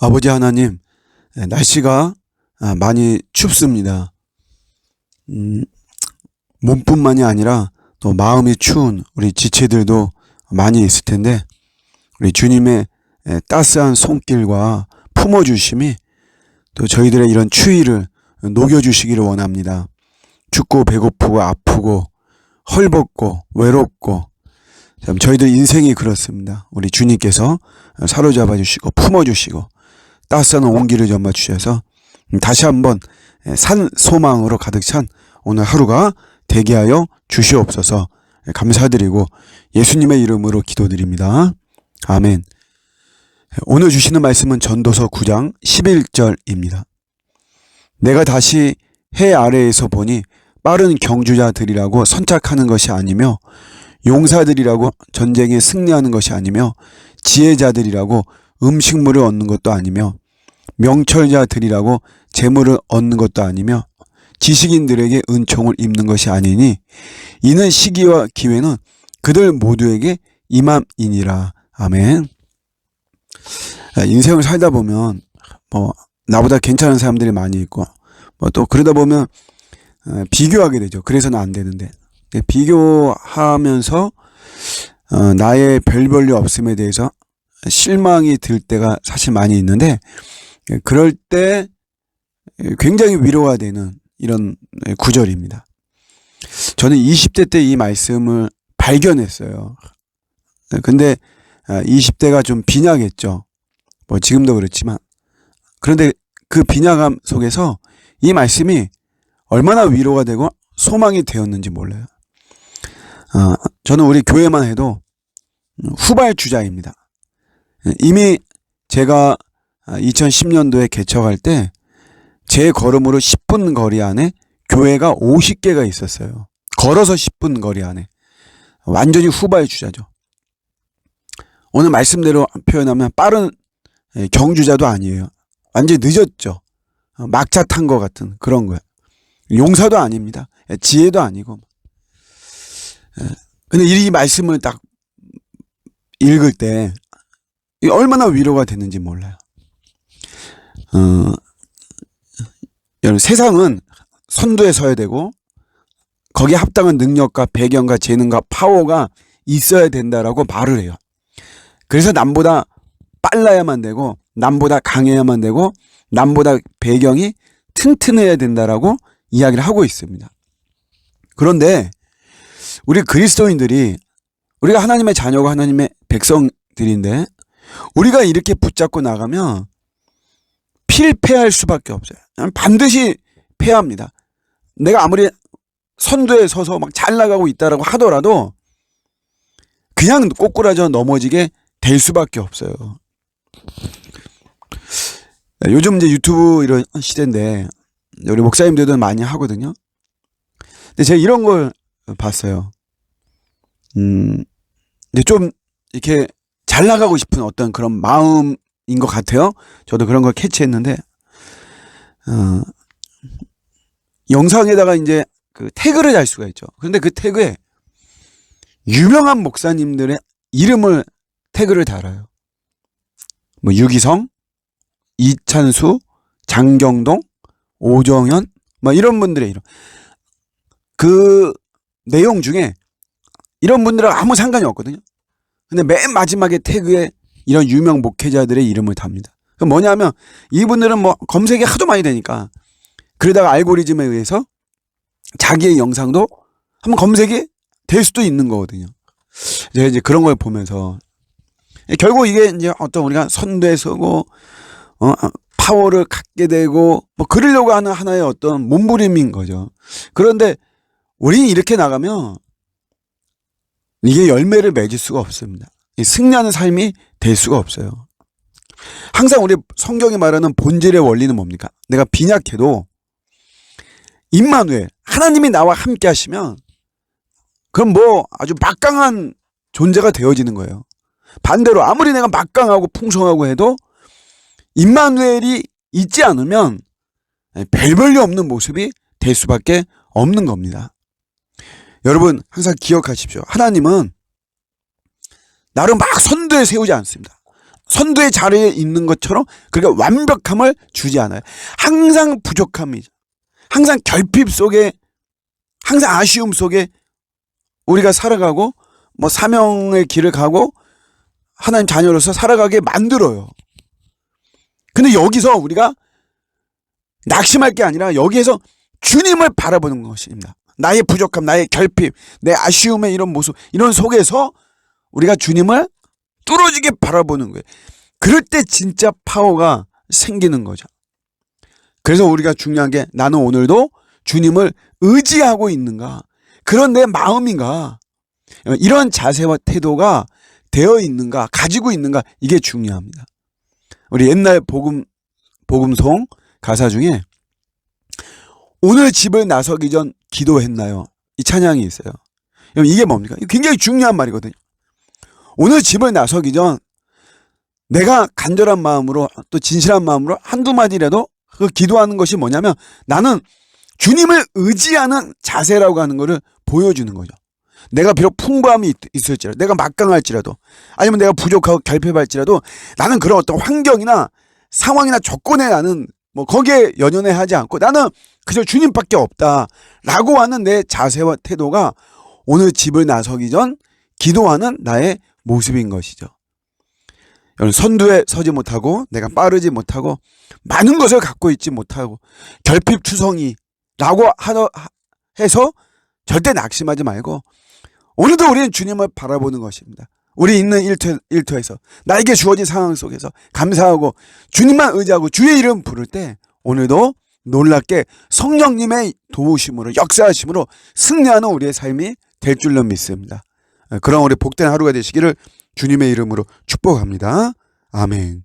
아버지 하나님, 날씨가 많이 춥습니다. 몸뿐만이 아니라 또 마음이 추운 우리 지체들도 많이 있을 텐데, 우리 주님의 따스한 손길과 품어주심이 또 저희들의 이런 추위를 녹여주시기를 원합니다. 춥고 배고프고 아프고 헐벗고 외롭고, 참 저희들 인생이 그렇습니다. 우리 주님께서 사로잡아 주시고 품어주시고 따스한 온기를 전해 주셔서 다시 한번 산 소망으로 가득 찬 오늘 하루가 되게 하여 주시옵소서. 감사드리고 예수님의 이름으로 기도드립니다. 아멘. 오늘 주시는 말씀은 전도서 9장 11절입니다. 내가 다시 해 아래에서 보니 빠른 경주자들이라고 선착하는 것이 아니며 용사들이라고 전쟁에 승리하는 것이 아니며 지혜자들이라고 음식물을 얻는 것도 아니며 명철자들이라고 재물을 얻는 것도 아니며 지식인들에게 은총을 입는 것이 아니니 이는 시기와 기회는 그들 모두에게 임함이니라. 아멘. 인생을 살다 보면 나보다 괜찮은 사람들이 많이 있고 또 그러다 보면 비교하게 되죠. 그래서는 안 되는데 비교하면서 나의 별 볼일 없음에 대해서 실망이 들 때가 사실 많이 있는데, 그럴 때 굉장히 위로가 되는 이런 구절입니다. 저는 20대 때 이 말씀을 발견했어요. 근데 20대가 좀 빈약했죠. 지금도 그렇지만. 그런데 그 빈약함 속에서 이 말씀이 얼마나 위로가 되고 소망이 되었는지 몰라요. 저는 우리 교회만 해도 후발주자입니다. 이미 제가 2010년도에 개척할 때 제 걸음으로 10분 거리 안에 교회가 50개가 있었어요. 걸어서 10분 거리 안에. 완전히 후발주자죠. 오늘 말씀대로 표현하면 빠른 경주자도 아니에요. 완전히 늦었죠. 막차 탄 것 같은 그런 거예요. 용사도 아닙니다. 지혜도 아니고. 근데 이 말씀을 딱 읽을 때 얼마나 위로가 됐는지 몰라요. 여러분, 세상은 선두에 서야 되고 거기에 합당한 능력과 배경과 재능과 파워가 있어야 된다라고 말을 해요. 그래서 남보다 빨라야만 되고 남보다 강해야만 되고 남보다 배경이 튼튼해야 된다라고 이야기를 하고 있습니다. 그런데 우리 그리스도인들이, 우리가 하나님의 자녀고 하나님의 백성들인데 우리가 이렇게 붙잡고 나가면 필패할 수밖에 없어요. 반드시 패합니다. 내가 아무리 선두에 서서 막 잘 나가고 있다라고 하더라도 그냥 꼬꾸라져 넘어지게 될 수밖에 없어요. 요즘 이제 유튜브 이런 시대인데 우리 목사님들도 많이 하거든요. 근데 제가 이런 걸 봤어요. 근데 좀 이렇게 잘 나가고 싶은 어떤 그런 마음인 것 같아요. 저도 그런 걸 캐치했는데, 영상에다가 이제 그 태그를 달 수가 있죠. 그런데 그 태그에 유명한 목사님들의 이름을 태그를 달아요. 유기성, 이찬수, 장경동, 오정현, 이런 분들의 이름. 그 내용 중에 이런 분들은 아무 상관이 없거든요. 근데 맨 마지막에 태그에 이런 유명 목회자들의 이름을 답니다. 그 뭐냐면 이분들은 검색이 하도 많이 되니까 그러다가 알고리즘에 의해서 자기의 영상도 한번 검색이 될 수도 있는 거거든요. 제가 이제 그런 걸 보면서 결국 이게 이제 어떤 우리가 선두에 서고 파워를 갖게 되고 그러려고 하는 하나의 어떤 몸부림인 거죠. 그런데 우리는 이렇게 나가면 이게 열매를 맺을 수가 없습니다. 승리하는 삶이 될 수가 없어요. 항상 우리 성경이 말하는 본질의 원리는 뭡니까? 내가 빈약해도 임마누엘, 하나님이 나와 함께 하시면 그럼 아주 막강한 존재가 되어지는 거예요. 반대로 아무리 내가 막강하고 풍성하고 해도 임마누엘이 있지 않으면 별 볼일 없는 모습이 될 수밖에 없는 겁니다. 여러분, 항상 기억하십시오. 하나님은 나를 막 선두에 세우지 않습니다. 선두의 자리에 있는 것처럼 그렇게 완벽함을 주지 않아요. 항상 부족함이죠. 항상 결핍 속에, 항상 아쉬움 속에 우리가 살아가고 뭐 사명의 길을 가고 하나님 자녀로서 살아가게 만들어요. 근데 여기서 우리가 낙심할 게 아니라 여기에서 주님을 바라보는 것입니다. 나의 부족함, 나의 결핍, 내 아쉬움의 이런 모습, 이런 속에서 우리가 주님을 뚫어지게 바라보는 거예요. 그럴 때 진짜 파워가 생기는 거죠. 그래서 우리가 중요한 게 나는 오늘도 주님을 의지하고 있는가? 그런 내 마음인가? 이런 자세와 태도가 되어 있는가? 가지고 있는가? 이게 중요합니다. 우리 옛날 복음송 가사 중에 오늘 집을 나서기 전 기도했나요? 이 찬양이 있어요. 이게 뭡니까? 굉장히 중요한 말이거든요. 오늘 집을 나서기 전 내가 간절한 마음으로 또 진실한 마음으로 한두 마디라도 그 기도하는 것이 뭐냐면 나는 주님을 의지하는 자세라고 하는 것을 보여주는 거죠. 내가 비록 풍부함이 있을지라도, 내가 막강할지라도, 아니면 내가 부족하고 결핍할지라도 나는 그런 어떤 환경이나 상황이나 조건에 나는 뭐 거기에 연연해 하지 않고 나는 그저 주님밖에 없다라고 하는 내 자세와 태도가 오늘 집을 나서기 전 기도하는 나의 모습인 것이죠. 여러분, 선두에 서지 못하고 내가 빠르지 못하고 많은 것을 갖고 있지 못하고 결핍투성이라고 해서 절대 낙심하지 말고 오늘도 우리는 주님을 바라보는 것입니다. 우리 있는 일터에서 나에게 주어진 상황 속에서 감사하고 주님만 의지하고 주의 이름 부를 때 오늘도 놀랍게 성령님의 도우심으로 역사하심으로 승리하는 우리의 삶이 될 줄로 믿습니다. 그런 우리 복된 하루가 되시기를 주님의 이름으로 축복합니다. 아멘.